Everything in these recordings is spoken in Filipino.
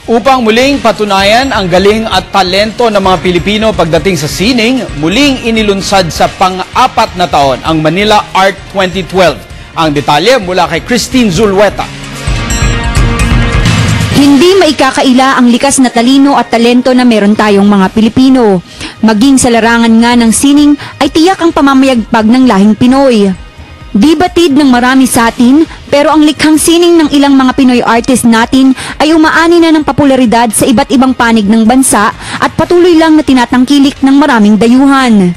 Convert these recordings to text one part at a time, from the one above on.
Upang muling patunayan ang galing at talento ng mga Pilipino pagdating sa sining, muling inilunsad sa pang-apat na taon ang Manila Art 2012. Ang detalye mula kay Christine Zulueta. Hindi maikakaila ang likas na talino at talento na meron tayong mga Pilipino. Maging sa larangan nga ng sining ay tiyak ang pamamayagpag ng lahing Pinoy. Di batid ng marami sa atin, pero ang likhang sining ng ilang mga Pinoy artist natin ay umaani na ng popularidad sa iba't ibang panig ng bansa at patuloy lang na tinatangkilik ng maraming dayuhan.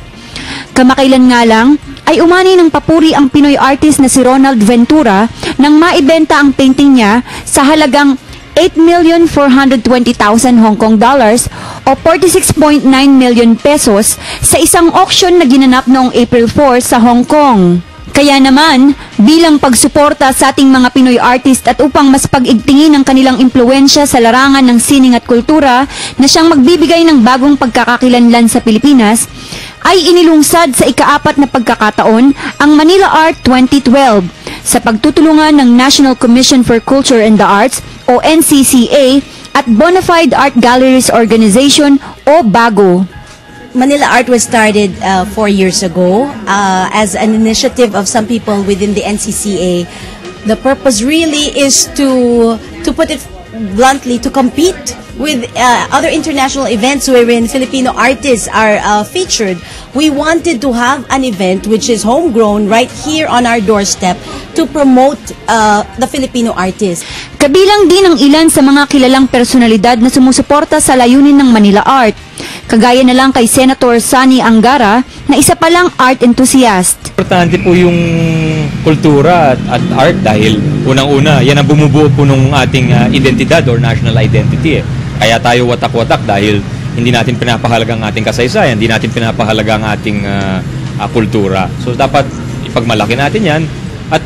Kamakailan nga lang, ay umani ng papuri ang Pinoy artist na si Ronald Ventura nang maibenta ang painting niya sa halagang 8,420,000 Hong Kong dollars o 46.9 million pesos sa isang auction na ginanap noong April 4 sa Hong Kong. Kaya naman, bilang pagsuporta sa ating mga Pinoy artist at upang mas pag-igtingin ang kanilang impluensya sa larangan ng sining at kultura na siyang magbibigay ng bagong pagkakakilanlan sa Pilipinas, ay inilungsad sa ika-4 na pagkakataon ang Manila Art 2012 sa pagtutulungan ng National Commission for Culture and the Arts o NCCA at Bonafide Art Galleries Organization o BAGO. Manila Art was started 4 years ago as an initiative of some people within the NCCA. The purpose really is to put it bluntly, to compete with other international events wherein Filipino artists are featured. We wanted to have an event which is homegrown right here on our doorstep to promote the Filipino artists. Kabilang din ang ilan sa mga kilalang personalidad na sumusuporta sa layunin ng Manila Art. Kagaya na lang kay Senator Sonny Angara na isa palang art enthusiast. Importante po yung kultura at art dahil unang-una, yan ang bumubuo po ng ating identidad or national identity. Kaya tayo watak-watak dahil hindi natin pinapahalaga ang ating kasaysayan, hindi natin pinapahalaga ang ating kultura. So dapat ipagmalaki natin yan. At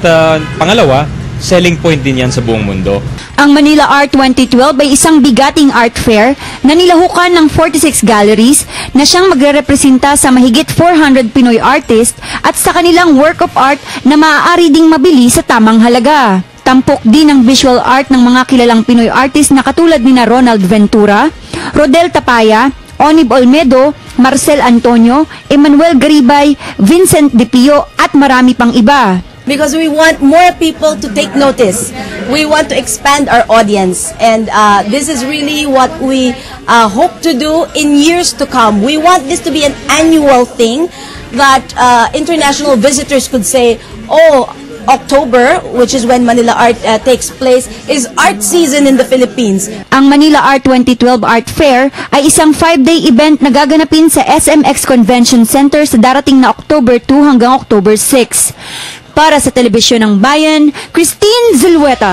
pangalawa, selling point din yan sa buong mundo. Ang Manila Art 2012 ay isang bigating art fair na nilahukan ng 46 galleries na siyang magre-representa sa mahigit 400 Pinoy artists at sa kanilang work of art na maaari ding mabili sa tamang halaga. Tampok din ang visual art ng mga kilalang Pinoy artists na katulad ni Ronald Ventura, Rodel Tapaya, Onib Olmedo, Marcel Antonio, Emmanuel Garibay, Vincent De Pio at marami pang iba. Because we want more people to take notice. We want to expand our audience. And this is really what we hope to do in years to come. We want this to be an annual thing that international visitors could say, oh, October, which is when Manila Art takes place, is art season in the Philippines. Ang Manila Art 2012 Art Fair ay isang 5-day event na gaganapin sa SMX Convention Center sa darating na October 2 hanggang October 6. Para sa Telebisyon ng Bayan, Christine Zulueta.